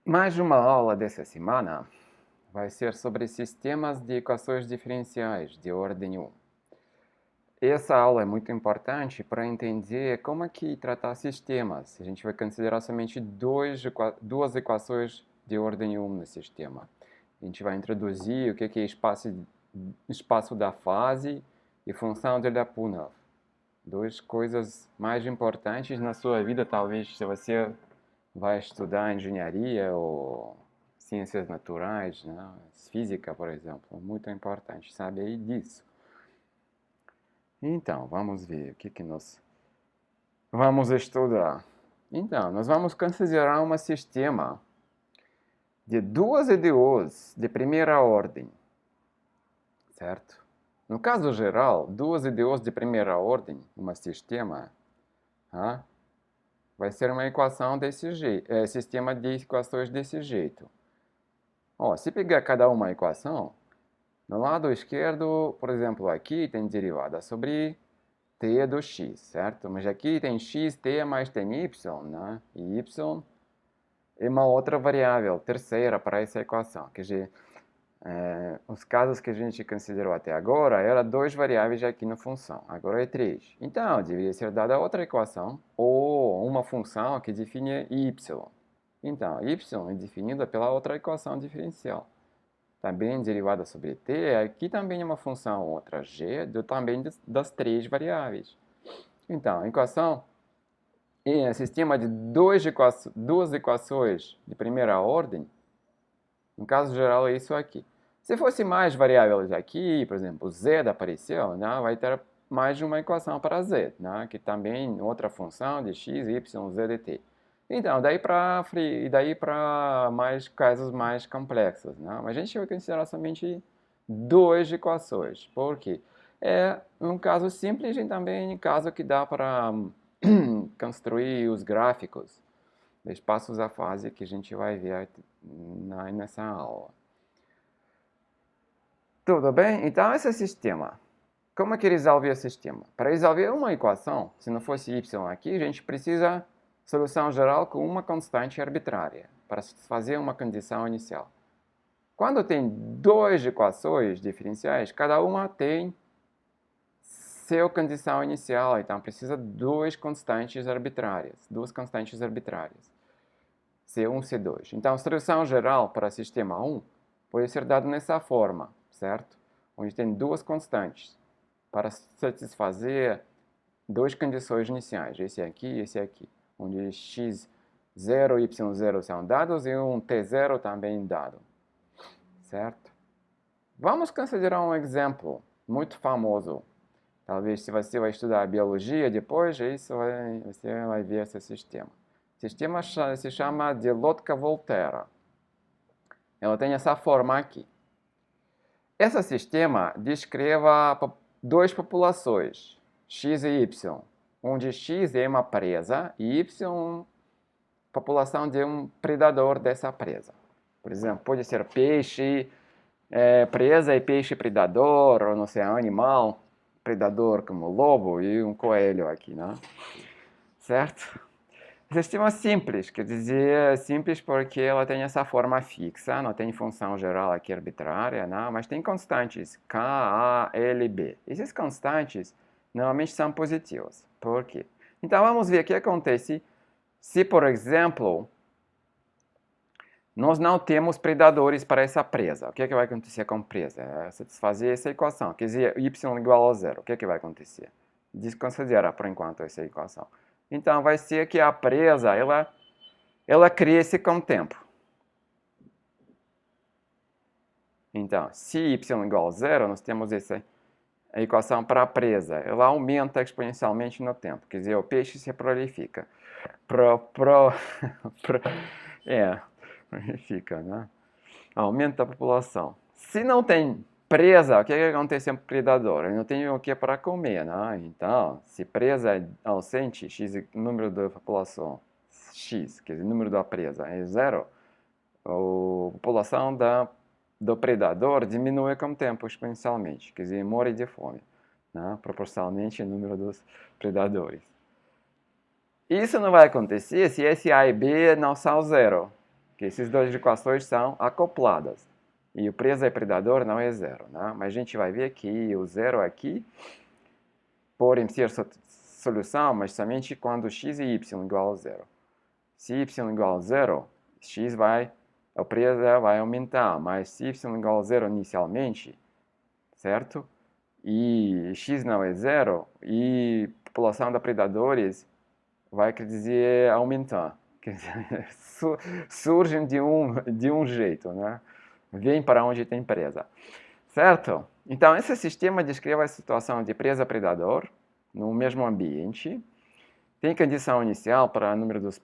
Mais uma aula dessa semana vai ser sobre sistemas de equações diferenciais de ordem 1. Essa aula é muito importante para entender como é que tratar sistemas. A gente vai considerar somente duas equações de ordem 1 no sistema. A gente vai introduzir o que é espaço da fase e função de Lyapunov. Duas coisas mais importantes na sua vida, talvez, se você vai estudar engenharia ou ciências naturais, né? Física, por exemplo, muito importante saber disso. Então, vamos ver o que nós vamos estudar. Então, nós vamos considerar um sistema de duas EDOs de primeira ordem, certo? No caso geral, duas EDOs de primeira ordem, um sistema, vai ser uma equação desse jeito, sistema de equações desse jeito. Se pegar cada uma equação, no lado esquerdo, por exemplo, aqui tem derivada sobre t do x, certo? Mas aqui tem x, t, mais tem y, né? E y é uma outra variável, terceira para essa equação. Quer dizer, os casos que a gente considerou até agora, eram duas variáveis aqui na função, agora é três. Então, deveria ser dada outra equação, ou uma função que define y. Então, y é definida pela outra equação diferencial. Também derivada sobre t, aqui também é uma função outra g, também das três variáveis. Então, a equação em um sistema de duas equações de primeira ordem, no caso geral é isso aqui. Se fosse mais variáveis aqui, por exemplo, z apareceu, né, vai ter mais de uma equação para z, né, que também outra função de x, y, z de t. Então, daí para mais casos mais complexos, né? Mas a gente vai considerar somente duas equações. Por quê? É um caso simples e também um caso que dá para construir os gráficos de espaços da fase que a gente vai ver nessa aula. Tudo bem? Então, esse sistema. Como é que resolve esse sistema? Para resolver uma equação, se não fosse y aqui, a gente precisa solução geral com uma constante arbitrária, para fazer uma condição inicial. Quando tem duas equações diferenciais, cada uma tem sua condição inicial, então precisa duas constantes arbitrárias, C1, C2. Então, a solução geral para o sistema 1 pode ser dada nessa forma, certo? Onde tem duas constantes para satisfazer duas condições iniciais, esse aqui e esse aqui, onde x0 e y0 são dados e um t0 também dado, certo? Vamos considerar um exemplo muito famoso. Talvez se você vai estudar biologia depois, você vai ver esse sistema. O sistema se chama de Lotka-Volterra. Ela tem essa forma aqui. Esse sistema descreve duas populações, x e y, onde x é uma presa e y população de um predador dessa presa. Por exemplo, pode ser peixe presa e peixe predador, ou não sei, um animal predador como lobo e um coelho aqui, né? Certo? Sistema simples, quer dizer, simples porque ela tem essa forma fixa, não tem função geral aqui arbitrária, né? Mas tem constantes, K, A, L, B. Esses constantes normalmente são positivos. Por quê? Então, vamos ver o que acontece se, por exemplo, nós não temos predadores para essa presa. O que vai acontecer com a presa? É satisfazer essa equação, quer dizer, y igual a zero. O que vai acontecer? Desconsidera, por enquanto, essa equação. Então, vai ser que a presa, ela cresce com o tempo. Então, se y igual a zero, nós temos essa equação para a presa. Ela aumenta exponencialmente no tempo. Quer dizer, o peixe se prolifica. Prolifica, né? Aumenta a população. Se não tem presa, o que acontece com o predador? Ele não tem o que para comer, né? Então, se presa é ausente, x, número da população, x, quer dizer, número da presa é zero, a população do predador diminui com o tempo exponencialmente, quer dizer, morre de fome, né? Proporcionalmente ao número dos predadores. Isso não vai acontecer se S, A e B não são zero. que essas duas equações são acopladas. E o presa e predador não é zero, né? Mas a gente vai ver que o zero aqui pode ser solução, mas somente quando x e y igual a zero. Se y igual a zero, a presa vai aumentar, mas se y igual a zero inicialmente, certo? E x não é zero, e a população de predadores vai, quer dizer, aumentar. Quer dizer, surgem de um jeito, né? Vem para onde tem presa. Certo? Então, esse sistema descreve a situação de presa-predador no mesmo ambiente. Tem condição inicial para o número de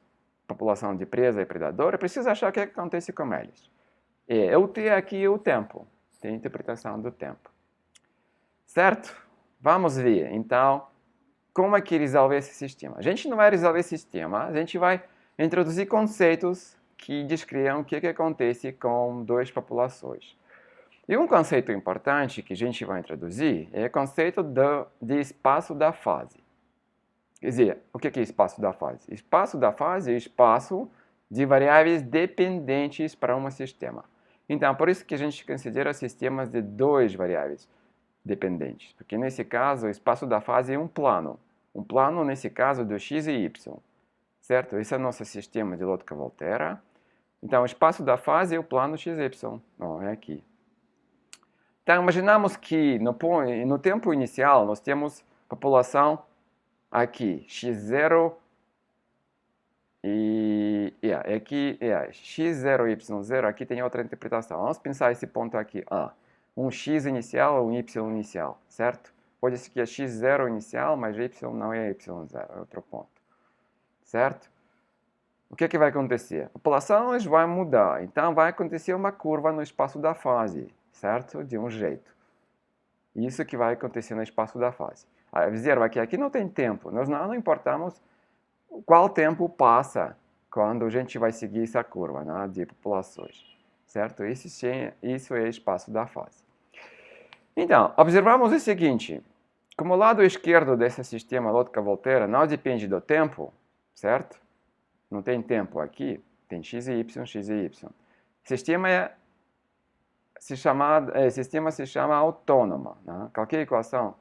população de presa e predador. E precisa achar o que acontece com eles. E o T aqui é o tempo. Tem a interpretação do tempo. Certo? Vamos ver, então, como é que resolve esse sistema. A gente não vai resolver esse sistema, a gente vai introduzir conceitos que descrevam o que acontece com duas populações. E um conceito importante que a gente vai introduzir é o conceito de espaço da fase. Quer dizer, o que é espaço da fase? Espaço da fase é espaço de variáveis dependentes para um sistema. Então, por isso que a gente considera sistemas de duas variáveis dependentes. Porque, nesse caso, o espaço da fase é um plano. Um plano, nesse caso, do x e y. Certo? Esse é o nosso sistema de Lotka-Volterra. Então, o espaço da fase é o plano xy. É aqui. Então, imaginamos que no tempo inicial nós temos população aqui, x0 e aqui x0, y0, aqui tem outra interpretação. Vamos pensar esse ponto aqui, um x inicial ou um y inicial, certo? Pode ser que é x0 inicial, mas y não é y0, é outro ponto, certo? O que vai acontecer? A população vai mudar, então vai acontecer uma curva no espaço da fase, certo? De um jeito. Isso que vai acontecer no espaço da fase. Observa que aqui não tem tempo. Nós não importamos qual tempo passa quando a gente vai seguir essa curva, né, de populações. Certo? Isso é espaço da fase. Então, observamos o seguinte. Como o lado esquerdo desse sistema Lotka-Volterra não depende do tempo, certo? Não tem tempo aqui. Tem x e y, x e y. O sistema se chama autônoma. Né? Qualquer equação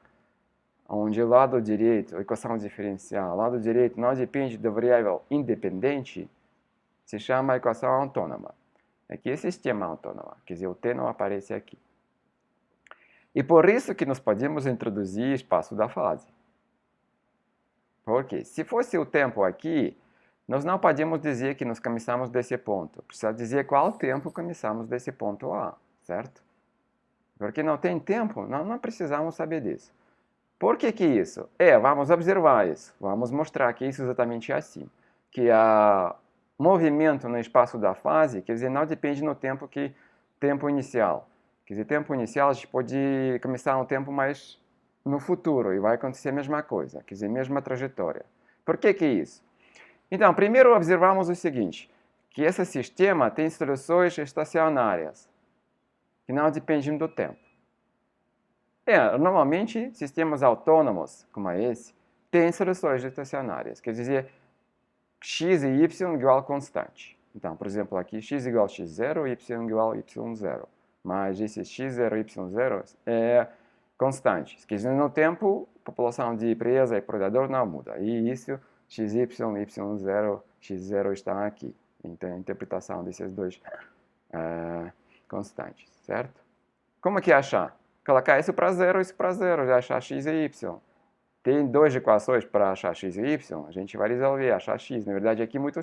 onde o lado direito, equação diferencial, o lado direito não depende da variável independente, se chama equação autônoma. Aqui é sistema autônomo, quer dizer, o t não aparece aqui. E por isso que nós podemos introduzir espaço da fase. Porque se fosse o tempo aqui, nós não podemos dizer que nós começamos desse ponto. Precisa dizer qual tempo começamos desse ponto A, certo? Porque não tem tempo, não precisamos saber disso. Por que isso? Vamos observar isso. Vamos mostrar que isso é exatamente assim. Que o movimento no espaço da fase, quer dizer, não depende no tempo inicial. Quer dizer, tempo inicial a gente pode começar um tempo mais no futuro e vai acontecer a mesma coisa. Quer dizer, mesma trajetória. Por que isso? Então, primeiro observamos o seguinte, que esse sistema tem soluções estacionárias, que não dependem do tempo. Normalmente, sistemas autônomos, como esse, têm soluções estacionárias, quer dizer, x e y igual a constante. Então, por exemplo, aqui x igual a x0, y igual a y0. Mas esse x0 e y0 é constante. Quer dizer, no tempo, a população de presa e predador não muda. E isso, xy, y0, x0 estão aqui. Então, a interpretação desses dois constantes, certo? Como que achar? Colocar isso para zero, já achar x e y. Tem duas equações para achar x e y, a gente vai resolver, achar x. Na verdade, aqui muito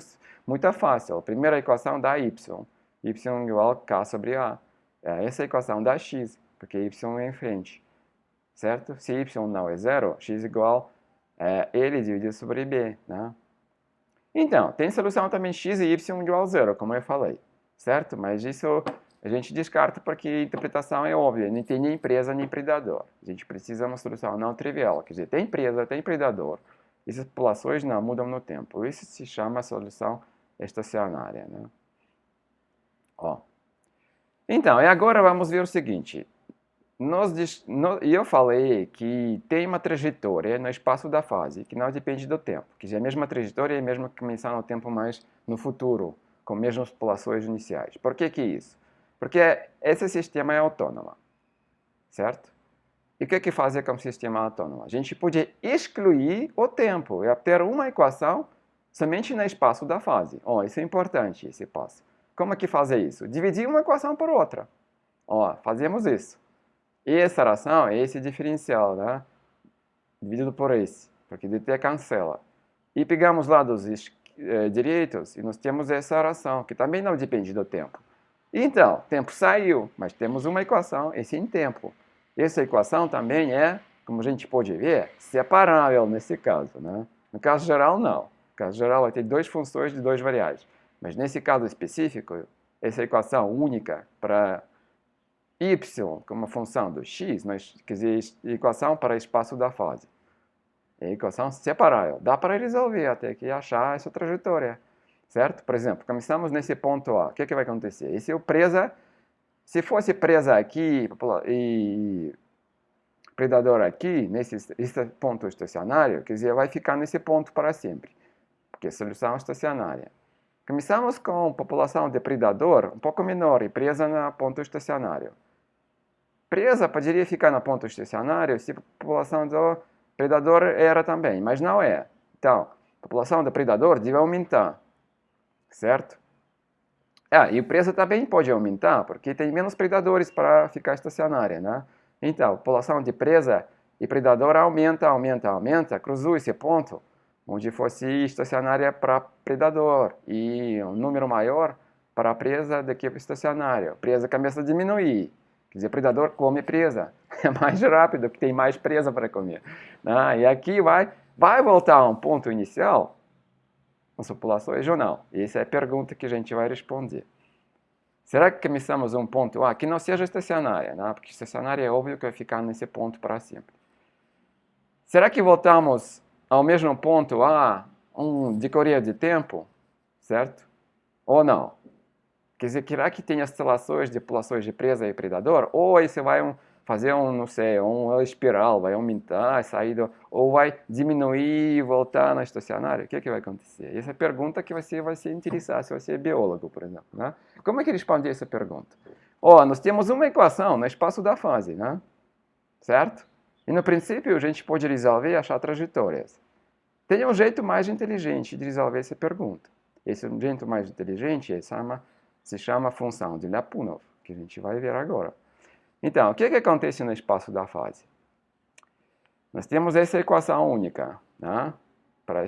fácil. A primeira equação dá y. Y igual a k sobre a. Essa equação dá x, porque y é em frente. Certo? Se y não é zero, x igual a L dividido sobre b. Né? Então, tem solução também x e y igual a zero, como eu falei. Certo? Mas isso a gente descarta porque a interpretação é óbvia. Não tem nem presa nem predador. A gente precisa de uma solução não trivial. Quer dizer, tem presa, tem predador. Essas populações não mudam no tempo. Isso se chama solução estacionária. Né? Então, e agora vamos ver o seguinte. Eu falei que tem uma trajetória no espaço da fase, que não depende do tempo. Quer dizer, a mesma trajetória é mesmo que começar no tempo mais no futuro, com mesmas populações iniciais. Por que isso? Porque esse sistema é autônomo, certo? E o que fazer com o sistema autônomo? A gente pode excluir o tempo e obter uma equação somente no espaço da fase. Isso é importante, esse passo. Como é que fazer isso? Dividir uma equação por outra. Fazemos isso. E essa ração é esse diferencial, né? Dividido por esse, porque dt cancela. E pegamos lá dos direitos e nós temos essa ração, que também não depende do tempo. Então, o tempo saiu, mas temos uma equação, esse em tempo. Essa equação também é, como a gente pode ver, separável nesse caso, né? No caso geral, não. No caso geral, vai ter duas funções de duas variáveis. Mas nesse caso específico, essa equação única para y como função do x, quer dizer, equação para espaço da fase. É equação separável. Dá para resolver até que achar essa trajetória. Certo? Por exemplo, começamos nesse ponto A. O que vai acontecer? Esse é o presa. Se fosse presa aqui e predador aqui, esse ponto estacionário, quer dizer, vai ficar nesse ponto para sempre. Porque é solução estacionária. Começamos com população de predador um pouco menor e presa no ponto estacionário. Presa poderia ficar no ponto estacionário se a população do predador era também, mas não é. Então, a população do predador deve aumentar, certo? E o preço também pode aumentar, porque tem menos predadores para ficar estacionária, né? Então, a população de presa e predador aumenta, cruzou esse ponto, onde fosse estacionária para predador, e um número maior para a presa do que para o estacionário. A presa começa a diminuir. Quer dizer, o predador come presa. É mais rápido, porque tem mais presa para comer. E aqui vai voltar a um ponto inicial, nossa população regional. Essa é a pergunta que a gente vai responder. Será que começamos um ponto A que não seja estacionária? Porque estacionária é óbvio que vai ficar nesse ponto para sempre. Será que voltamos ao mesmo ponto A, de decorrer de tempo? Certo? Ou não? Quer dizer, será que tem oscilações de populações de presa e predador? Ou aí você vai fazer uma espiral, vai aumentar, ou vai diminuir e voltar na estacionária? O que vai acontecer? Essa é a pergunta que você vai se interessar se você é biólogo, por exemplo. Né? Como é que responde essa pergunta? Nós temos uma equação no espaço da fase, né? Certo? E no princípio a gente pode resolver e achar trajetórias. Tem um jeito mais inteligente de resolver essa pergunta. Esse jeito mais inteligente se chama função de Lyapunov, que a gente vai ver agora. Então, o que acontece no espaço da fase? Nós temos essa equação única, né? Para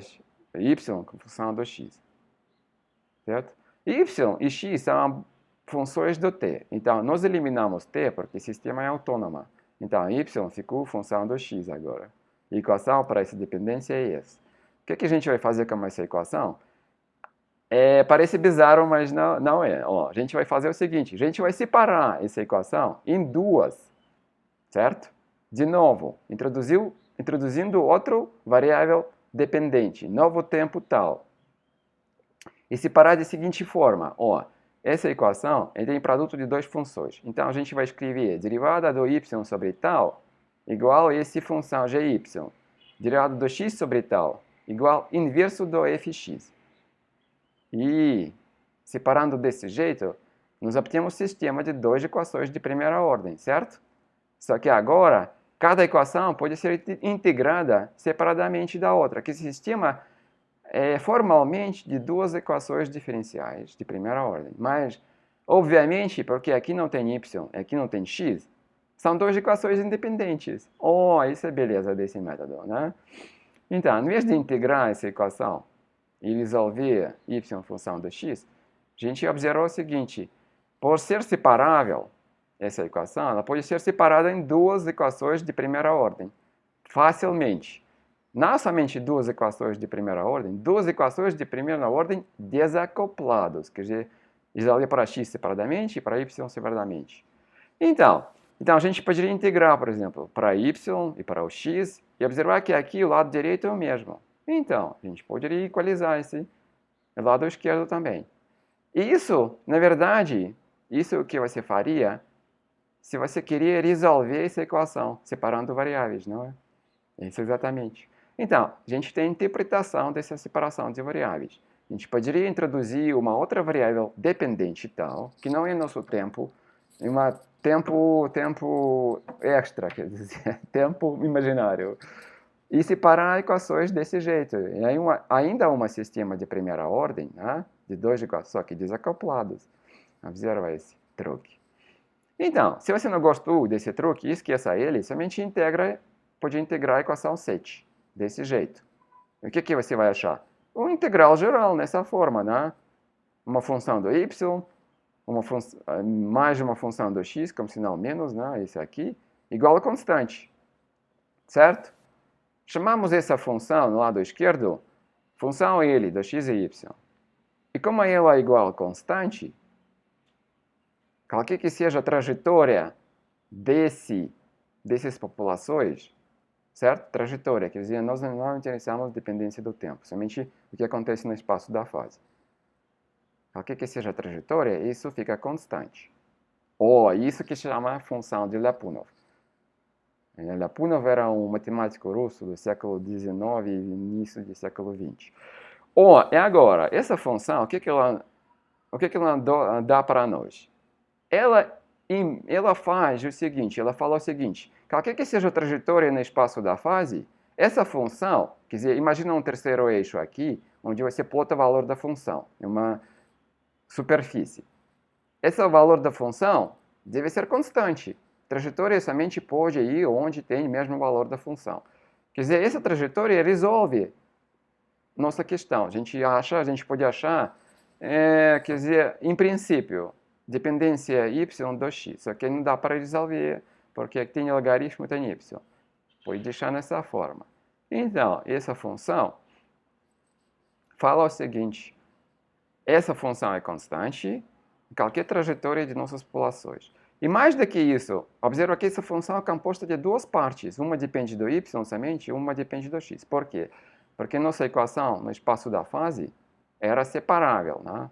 y com função do x. Certo? Y e x são funções do t. Então, nós eliminamos t porque o sistema é autônomo. Então, y ficou função do x agora. A equação para essa dependência é essa. O que a gente vai fazer com essa equação? Parece bizarro, mas não é. A gente vai fazer o seguinte, a gente vai separar essa equação em duas, certo? De novo, introduzindo outro variável dependente, novo tempo tal. E separar da seguinte forma, essa equação tem produto de duas funções. Então, a gente vai escrever derivada do y sobre tal igual a essa função gy. Derivada do x sobre tal igual inverso do fx. E, separando desse jeito, nós obtemos um sistema de duas equações de primeira ordem, certo? Só que agora, cada equação pode ser integrada separadamente da outra, que esse sistema é formalmente de duas equações diferenciais de primeira ordem. Mas, obviamente, porque aqui não tem y, aqui não tem x, são duas equações independentes. Isso é beleza desse método, né? Então, em vez de integrar essa equação e resolver y função do x, a gente observou o seguinte, por ser separável, essa equação, ela pode ser separada em duas equações de primeira ordem, facilmente. Não somente duas equações de primeira ordem, duas equações de primeira ordem desacopladas, quer dizer, resolver para x separadamente e para y separadamente. Então, a gente poderia integrar, por exemplo, para y e para o x, e observar que aqui o lado direito é o mesmo. Então, a gente poderia equalizar esse lado esquerdo também. E isso, na verdade, isso é o que você faria se você queria resolver essa equação, separando variáveis, não é? Isso exatamente. Então, a gente tem a interpretação dessa separação de variáveis. A gente poderia introduzir uma outra variável dependente tal, que não é nosso tempo, é um tempo extra, quer dizer, tempo imaginário. E separar equações desse jeito. E aí ainda um sistema de primeira ordem, né? De dois equações, só que desacoplados. Observa esse truque. Então, se você não gostou desse truque, esqueça ele, somente pode integrar a equação 7, desse jeito. O que você vai achar? Um integral geral nessa forma, né? Uma função do y, mais uma função do x, como sinal menos, né? Esse aqui, igual a constante. Certo? Chamamos essa função no lado esquerdo, função L do x e y. E como ela é igual a constante, qualquer que seja a trajetória dessas populações, certo? Trajetória, quer dizer, nós não interessamos dependência do tempo, somente o que acontece no espaço da fase. Qualquer que seja a trajetória, isso fica constante. Ou isso que se chama função de Lyapunov. Lyapunov era um matemático russo do século XIX e início do século XX. E agora, essa função, o que ela dá para nós? Ela faz o seguinte, ela fala o seguinte, qualquer que seja a trajetória no espaço da fase, essa função, quer dizer, imagina um terceiro eixo aqui, onde você plota o valor da função, em uma superfície. Esse valor da função deve ser constante. Trajetória somente pode ir onde tem o mesmo valor da função. Quer dizer, essa trajetória resolve nossa questão. A gente pode achar, quer dizer, em princípio, dependência y do x, só que não dá para resolver, porque tem logaritmo, tem y. Pode deixar nessa forma. Então, essa função fala o seguinte, essa função é constante em qualquer trajetória de nossas populações. E mais do que isso, observa que essa função é composta de duas partes. Uma depende do y somente e uma depende do x. Por quê? Porque nossa equação no espaço da fase era separável, né?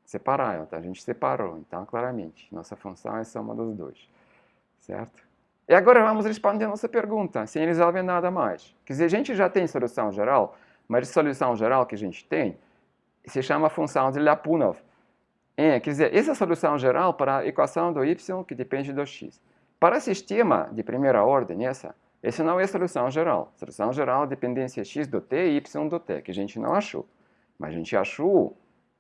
Separável, então a gente separou. Então, claramente, nossa função é soma dos dois. Certo? E agora vamos responder a nossa pergunta, sem resolver nada mais. Quer dizer, a gente já tem solução geral, mas a solução geral que a gente tem se chama função de Lyapunov. Quer dizer, essa é a solução geral para a equação do y que depende do x. Para o sistema de primeira ordem, essa não é a solução geral. A solução geral é dependência x do t e y do t, que a gente não achou. Mas a gente achou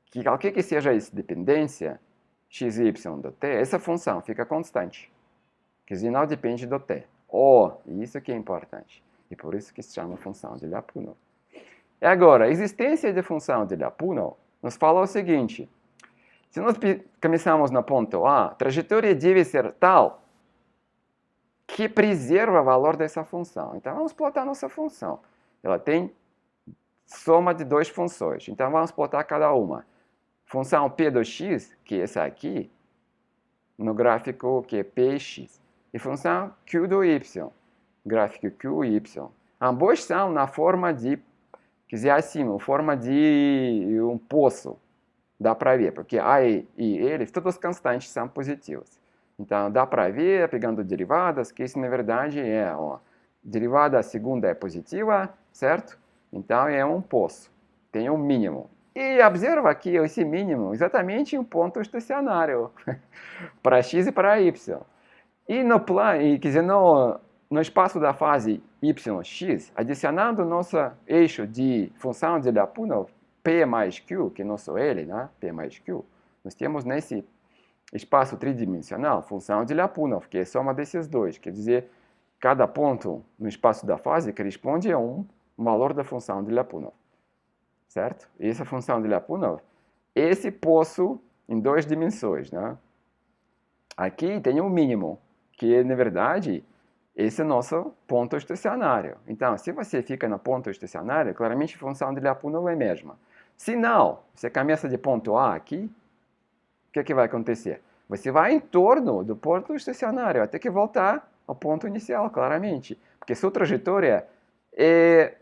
que qualquer que seja essa dependência, x e y do t, essa função fica constante. Quer dizer, não depende do t. Isso que é importante. E por isso que se chama função de Lyapunov. E agora, a existência de função de Lyapunov nos fala o seguinte. Se nós começamos no ponto A, a trajetória deve ser tal que preserva o valor dessa função. Então, vamos plotar nossa função. Ela tem soma de duas funções. Então, vamos plotar cada uma. Função p do x, que é essa aqui, no gráfico que é p e x. E função q do y, gráfico q e y. Ambos são na forma de, quer dizer, assim, forma de um poço. Dá para ver, porque A e L, todas as constantes são positivas. Então, dá para ver, pegando derivadas, que isso, na verdade, derivada segunda é positiva, certo? Então, é um poço, tem um mínimo. E observa aqui esse mínimo, exatamente um ponto estacionário, para x e para y. E no plano, quer dizer, no espaço da fase yx, adicionando nosso eixo de função de Lyapunov, P mais Q, que é nosso L, né? P mais Q, nós temos nesse espaço tridimensional função de Lyapunov, que é a soma desses dois. Quer dizer, cada ponto no espaço da fase corresponde a um valor da função de Lyapunov. Certo? E essa função de Lyapunov, esse poço em duas dimensões, né? Aqui tem um mínimo, que na verdade esse é o nosso ponto estacionário. Então, se você fica no ponto estacionário, claramente a função de Lyapunov é a mesma. Se não, você começa de ponto A aqui, o que vai acontecer? Você vai em torno do ponto estacionário, até que voltar ao ponto inicial, claramente. Porque sua trajetória é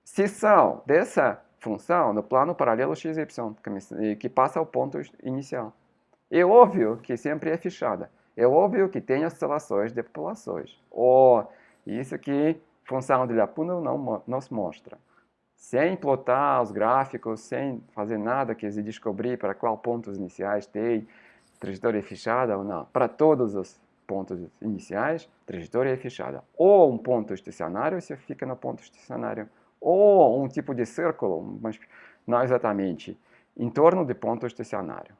seção dessa função no plano paralelo x e y, que passa ao ponto inicial. É óbvio que sempre é fechada. É óbvio que tem oscilações de populações. Isso que a função de Lyapunov não nos mostra. sem plotar os gráficos, sem fazer nada, quer dizer, descobrir para qual pontos iniciais tem trajetória fechada ou não. Para todos os pontos iniciais, trajetória é fechada. Ou um ponto estacionário, você fica no ponto estacionário. Ou um tipo de círculo, mas não exatamente, em torno do ponto estacionário.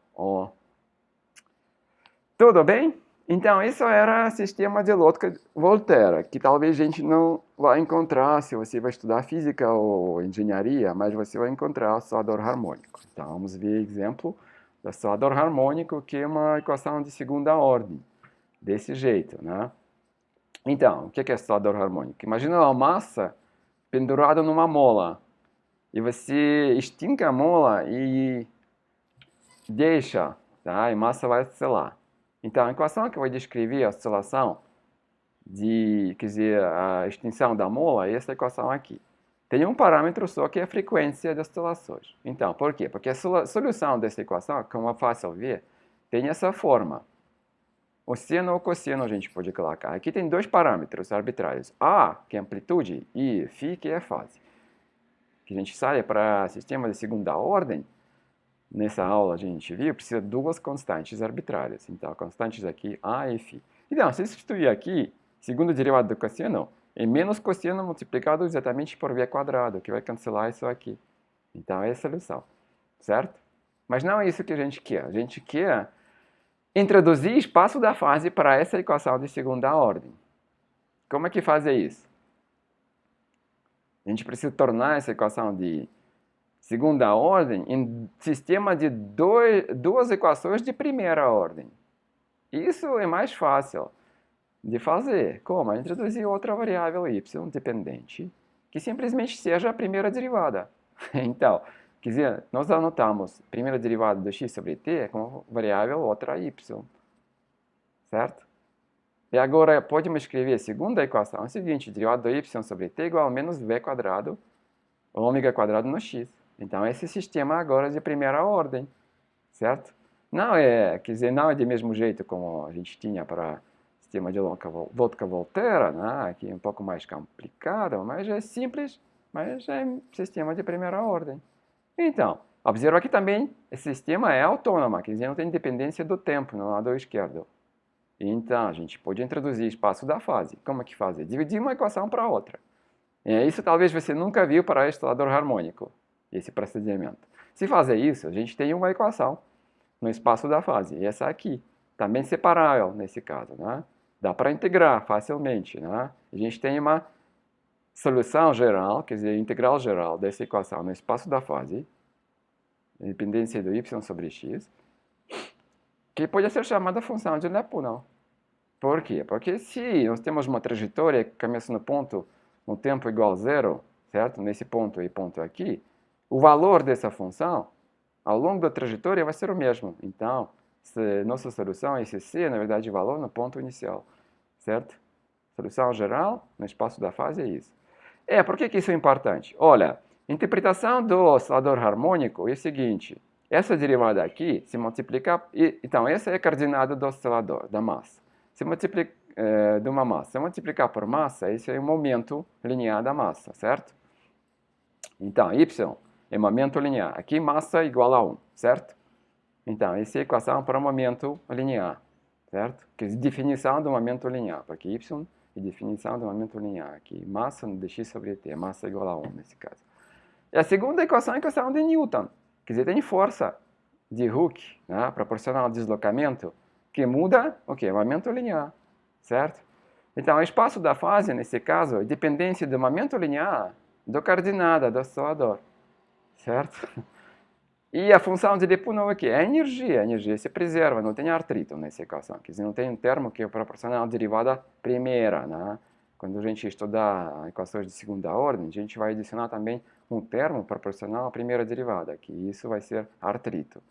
Tudo bem? Então, isso era o sistema de Lotka-Volterra, que talvez a gente não vai encontrar se você vai estudar física ou engenharia, mas você vai encontrar o oscilador harmônico. Então, vamos ver exemplo do oscilador harmônico, que é uma equação de segunda ordem, desse jeito, né? Então, o que é oscilador harmônico? Imagina uma massa pendurada numa mola, e você estica a mola e deixa, tá? E a massa vai oscilar. Então, a equação que vai descrever a oscilação quer dizer, a extensão da mola é essa equação aqui. Tem um parâmetro só que é a frequência das oscilações. Então, por quê? Porque a solução dessa equação, como é fácil ver, tem essa forma. O seno ou cosseno a gente pode colocar. Aqui tem dois parâmetros arbitrários. A, que é amplitude, e φ, que é fase. Que a gente sai para sistema de segunda ordem. Nessa aula a gente viu, precisa de duas constantes arbitrárias. Então, constantes aqui, A e φ. Então, se substituir aqui, segundo derivado do cosseno, é menos cosseno multiplicado exatamente por v quadrado, que vai cancelar isso aqui. Então, é a solução, certo? Mas não é isso que a gente quer. A gente quer introduzir espaço da fase para essa equação de segunda ordem. Como é que faz isso? A gente precisa tornar essa equação de segunda ordem em sistema de duas equações de primeira ordem. Isso é mais fácil de fazer. Como? Introduzir outra variável y dependente, que simplesmente seja a primeira derivada. Então, quer dizer, nós anotamos a primeira derivada do x sobre t como variável outra y. Certo? E agora, podemos escrever a segunda equação, é o seguinte, derivada do y sobre t igual a menos v quadrado, ômega quadrado no x. Então, esse sistema agora é de primeira ordem, certo? Não é, quer dizer, não é do mesmo jeito como a gente tinha para o sistema de Lotka-Volterra, né? Que é um pouco mais complicado, mas é simples, mas é sistema de primeira ordem. Então, observa que também esse sistema é autônomo, quer dizer, não tem dependência do tempo no lado esquerdo. Então, a gente pode introduzir espaço da fase. Como é que faz? Dividir uma equação para outra. E isso talvez você nunca viu para oscilador harmônico, esse procedimento. Se fazer isso, a gente tem uma equação no espaço da fase. E essa aqui, também separável nesse caso, né? Dá para integrar facilmente, né? A gente tem uma solução geral, quer dizer, integral geral dessa equação no espaço da fase, independência do y sobre x, que pode ser chamada função de Lyapunov. Por quê? Porque se nós temos uma trajetória que começa no tempo igual a zero, certo? Nesse ponto e ponto aqui, o valor dessa função, ao longo da trajetória, vai ser o mesmo. Então, nossa solução é esse c, na verdade, o valor no ponto inicial, certo? Solução geral, no espaço da fase, é isso. Por que isso é importante? Olha, a interpretação do oscilador harmônico é o seguinte, essa derivada aqui, se multiplicar, então, essa é a coordenada do oscilador, da massa. Se multiplicar, de uma massa, se multiplicar por massa, esse é o momento linear da massa, certo? Então, y é momento linear. Aqui, massa igual a 1, certo? Então, essa é a equação para o momento linear, certo? Que é a definição do momento linear, porque y é a definição do momento linear. Aqui, massa de x sobre t, massa igual a 1 nesse caso. E a segunda equação é a equação de Newton. Quer dizer, tem força de Hooke, né, proporcional ao deslocamento, que muda o quê? O momento linear, certo? Então, o espaço da fase, nesse caso, é dependência do momento linear da coordenada do oscilador, certo? E a função de Lyapunov aqui é a energia se preserva, não tem atrito nessa equação, quer dizer, não tem um termo que é proporcional à derivada primeira, né? Quando a gente estudar equações de segunda ordem, a gente vai adicionar também um termo proporcional à primeira derivada, que isso vai ser atrito.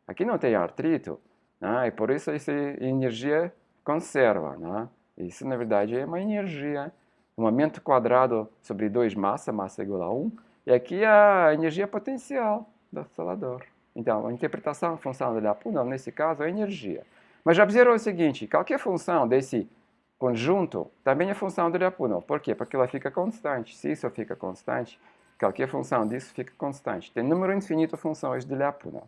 Aqui não tem atrito, né? E por isso essa energia conserva, né? Isso, na verdade, é uma energia, um momento quadrado sobre 2 massa igual a 1, e aqui a energia potencial do oscilador. Então, a interpretação da função de Lyapunov, nesse caso, é energia. Mas já observa o seguinte, qualquer função desse conjunto também é função de Lyapunov. Por quê? Porque ela fica constante. Se isso fica constante, Qualquer função disso fica constante. Tem número infinito de funções de Lyapunov,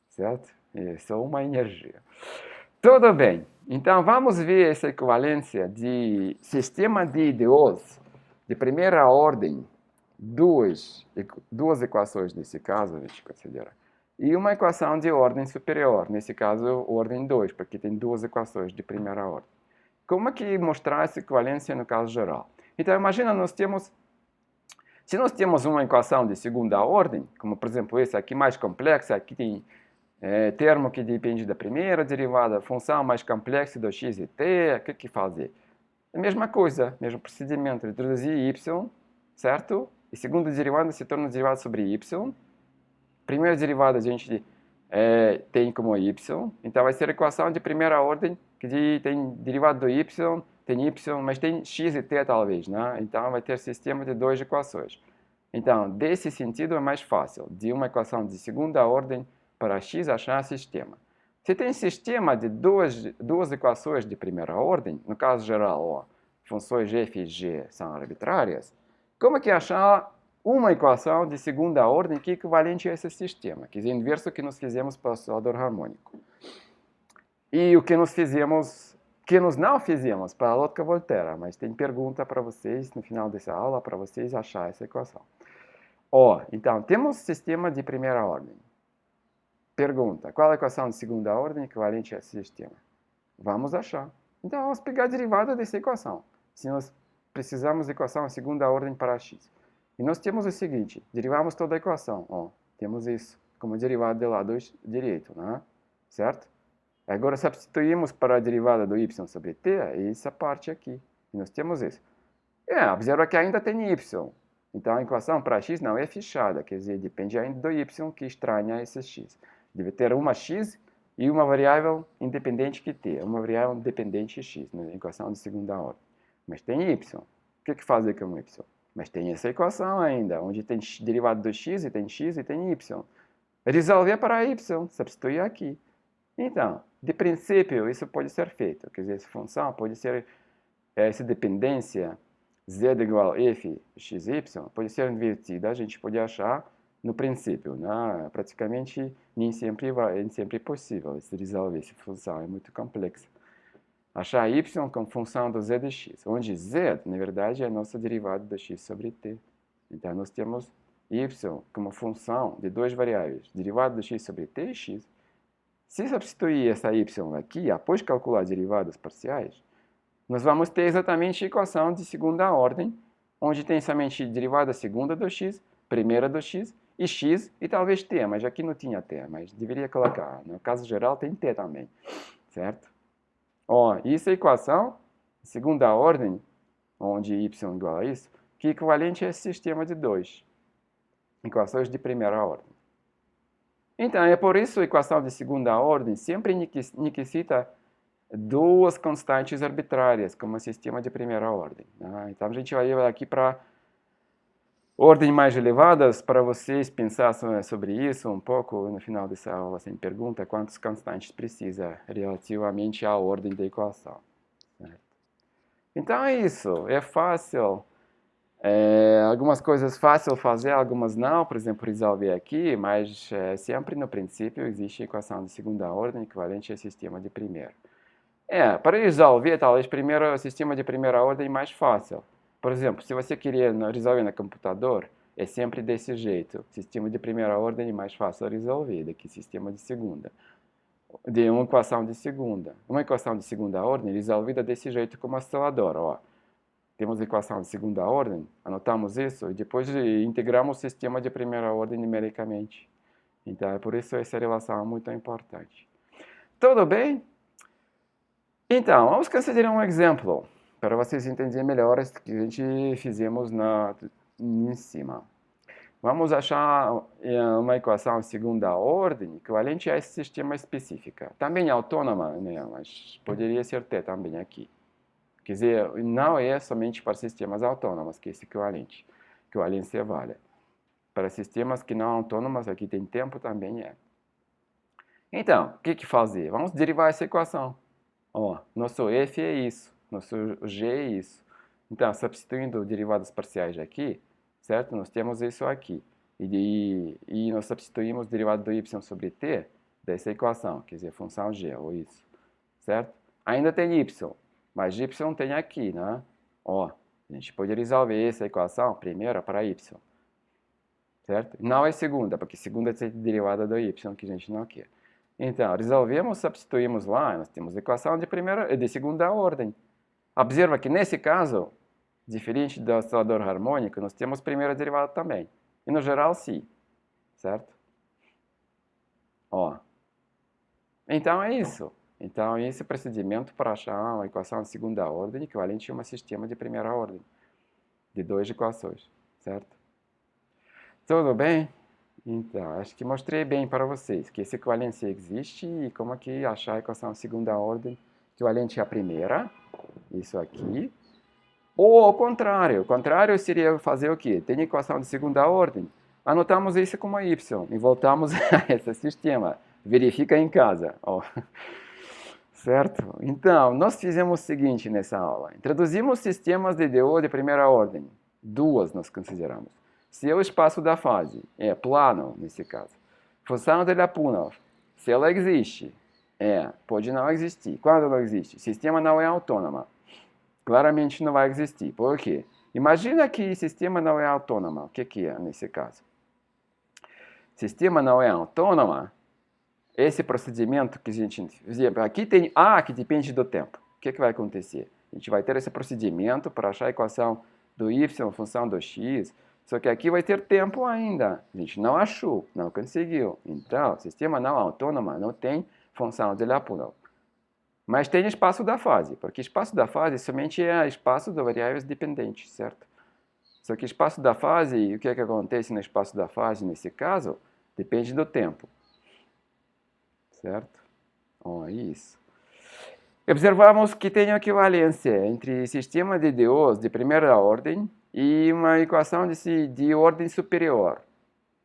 certo? É só uma energia. Tudo bem. Então, vamos ver essa equivalência de sistema de IDOs de primeira ordem, duas equações nesse caso, a gente considera, e uma equação de ordem superior, nesse caso, ordem 2, porque tem duas equações de primeira ordem. Como é que mostrar essa equivalência no caso geral? Então, imagina, se nós temos uma equação de segunda ordem, como, por exemplo, essa aqui mais complexa, aqui tem termo que depende da primeira derivada, função mais complexa do x e t, o que fazer? A mesma coisa, mesmo procedimento, introduzir y, certo? E segunda derivada se torna derivada sobre y. Primeira derivada a gente tem como y, então vai ser a equação de primeira ordem, que tem derivada do y, tem y, mas tem x e t talvez, né? Então vai ter sistema de duas equações. Então, desse sentido é mais fácil, de uma equação de segunda ordem para x achar sistema. Se tem sistema de duas equações de primeira ordem, no caso geral, ó, funções f e g são arbitrárias, como é que achar uma equação de segunda ordem que é equivalente a esse sistema, que é o inverso que nós fizemos para o oscilador harmônico. E o que nós não fizemos para a lógica Volterra, mas tem pergunta para vocês no final dessa aula, para vocês achar essa equação. Então, temos sistema de primeira ordem. Pergunta, qual é a equação de segunda ordem equivalente a esse sistema? Vamos achar. Então, vamos pegar a derivada dessa equação. Se nós precisamos de equação de segunda ordem para x. E nós temos o seguinte, derivamos toda a equação. Temos isso como derivada do lado direito, né? Certo? Agora, substituímos para a derivada do y sobre t, essa parte aqui. E nós temos isso. Observa que ainda tem y. Então, a equação para x não é fechada, quer dizer, depende ainda do y que estranha esse x. Deve ter uma x e uma variável independente que t, uma variável dependente x, na equação de segunda ordem. Mas tem y. O que fazer com y? Mas tem essa equação ainda, onde tem derivada do x e tem y. Resolver para y, substituir aqui. Então, de princípio, isso pode ser feito. Quer dizer, essa função pode ser, essa dependência z igual a f x, y, pode ser invertida, a gente pode achar no princípio, né? Praticamente nem sempre é possível se resolver essa função, é muito complexa. Achar y como função do z de x, onde z, na verdade, é a nossa derivada do x sobre t. Então, nós temos y como função de duas variáveis, derivada do x sobre t e x. Se substituir essa y aqui, após calcular derivadas parciais, nós vamos ter exatamente a equação de segunda ordem, onde tem somente derivada segunda do x, primeira do x, e x e talvez t, mas aqui não tinha t, mas deveria colocar. No caso geral tem t também, certo? Isso é a equação de segunda ordem, onde y igual a isso, que é equivalente a esse sistema de dois equações de primeira ordem. Então, é por isso a equação de segunda ordem sempre necessita duas constantes arbitrárias, como o sistema de primeira ordem. Então, a gente vai ir aqui para ordens mais elevadas, para vocês pensar sobre isso um pouco no final dessa aula, sem pergunta, quantas constantes precisa relativamente à ordem da equação. Certo? Então, é isso. É fácil. Algumas coisas fácil fazer, algumas não, por exemplo, resolver aqui, mas sempre no princípio existe equação de segunda ordem equivalente ao sistema de primeira. Para resolver, talvez primeiro o sistema de primeira ordem é mais fácil. Por exemplo, se você querer resolver no computador, é sempre desse jeito. Sistema de primeira ordem é mais fácil resolver do que sistema de segunda. De uma equação de segunda. Uma equação de segunda ordem resolvida desse jeito como oscilador. Temos a equação de segunda ordem, anotamos isso e depois integramos o sistema de primeira ordem numericamente. Então, é por isso essa relação é muito importante. Tudo bem? Então, vamos considerar um exemplo, para vocês entenderem melhor o que a gente fizemos em cima. Vamos achar uma equação de segunda ordem equivalente a esse sistema específico. Também autônoma, né? Mas poderia ser t também aqui. Quer dizer, não é somente para sistemas autônomos que esse equivalente. Equivalência vale. Para sistemas que não autônomos, aqui tem tempo, também é. Então, o que fazer? Vamos derivar essa equação. Nosso f é isso, nosso g é isso. Então, substituindo derivadas parciais aqui, certo? Nós temos isso aqui. E nós substituímos o derivado do y sobre t dessa equação, quer dizer, função g, ou isso, certo? Ainda tem y, mas y tem aqui, né? Ó, a gente pode resolver essa equação primeira para y, certo? Não é segunda, porque segunda é derivada do y, que a gente não quer. Então, resolvemos, substituímos lá, nós temos equação de segunda ordem. Observa que nesse caso, diferente do oscilador harmônico, nós temos primeira derivada também. E no geral, sim, certo? Ó. Então é isso. Então, esse procedimento para achar uma equação de segunda ordem equivalente a um sistema de primeira ordem, de duas equações, certo? Tudo bem? Então, acho que mostrei bem para vocês que essa equivalência existe e como que achar a equação de segunda ordem equivalente à primeira, isso aqui. Ou ao contrário, o contrário seria fazer o quê? Tem equação de segunda ordem, anotamos isso como y e voltamos a esse sistema. Verifica em casa. Oh. Certo? Então, nós fizemos o seguinte nessa aula. Introduzimos sistemas de DO de primeira ordem. Duas nós consideramos. Se o espaço da fase é plano, nesse caso. Função de Lyapunov, se ela existe, pode não existir. Quando não existe? O sistema não é autônomo. Claramente não vai existir. Por quê? Imagina que o sistema não é autônomo. O que é nesse caso? Sistema não é autônomo. Esse procedimento que a gente... Aqui tem A que depende do tempo. O que vai acontecer? A gente vai ter esse procedimento para achar a equação do y em função do x, só que aqui vai ter tempo ainda. A gente não achou, não conseguiu. Então, o sistema não autônomo não tem função de Lyapunov. Mas tem espaço da fase, porque espaço da fase somente é espaço de variáveis dependentes, certo? Só que espaço da fase, o que acontece no espaço da fase nesse caso? Depende do tempo. Certo? Isso. Observamos que tem equivalência entre sistema de DOs de primeira ordem e uma equação de ordem superior.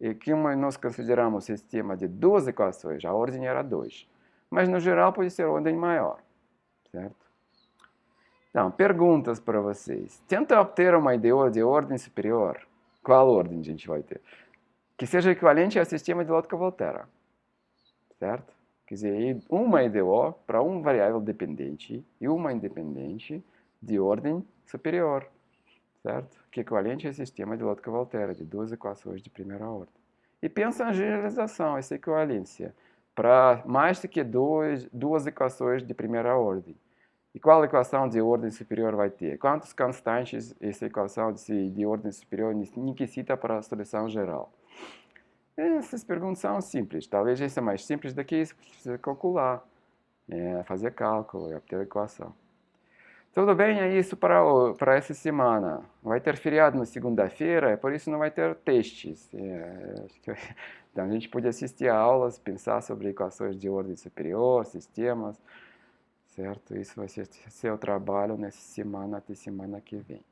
E que nós consideramos sistema de duas equações, a ordem era 2. Mas no geral pode ser ordem maior. Certo? Então, perguntas para vocês. Tenta obter uma IDO de ordem superior. Qual ordem a gente vai ter? Que seja equivalente ao sistema de Lotka-Volterra. Certo? Quer dizer, uma IDO para uma variável dependente e uma independente de ordem superior, certo? Que é equivalente ao sistema de Lotka-Volterra, de duas equações de primeira ordem. E pensa na generalização, essa equivalência, para mais do que duas equações de primeira ordem. E qual equação de ordem superior vai ter? Quantas constantes essa equação de ordem superior necessita para a solução geral? Essas perguntas são simples. Talvez essa é mais simples do que você calcular, fazer cálculo e obter a equação. Tudo bem, é isso para essa semana. Vai ter feriado na segunda-feira, por isso não vai ter testes. Então a gente pode assistir a aulas, pensar sobre equações de ordem superior, sistemas, certo? Isso vai ser seu trabalho nessa semana até semana que vem.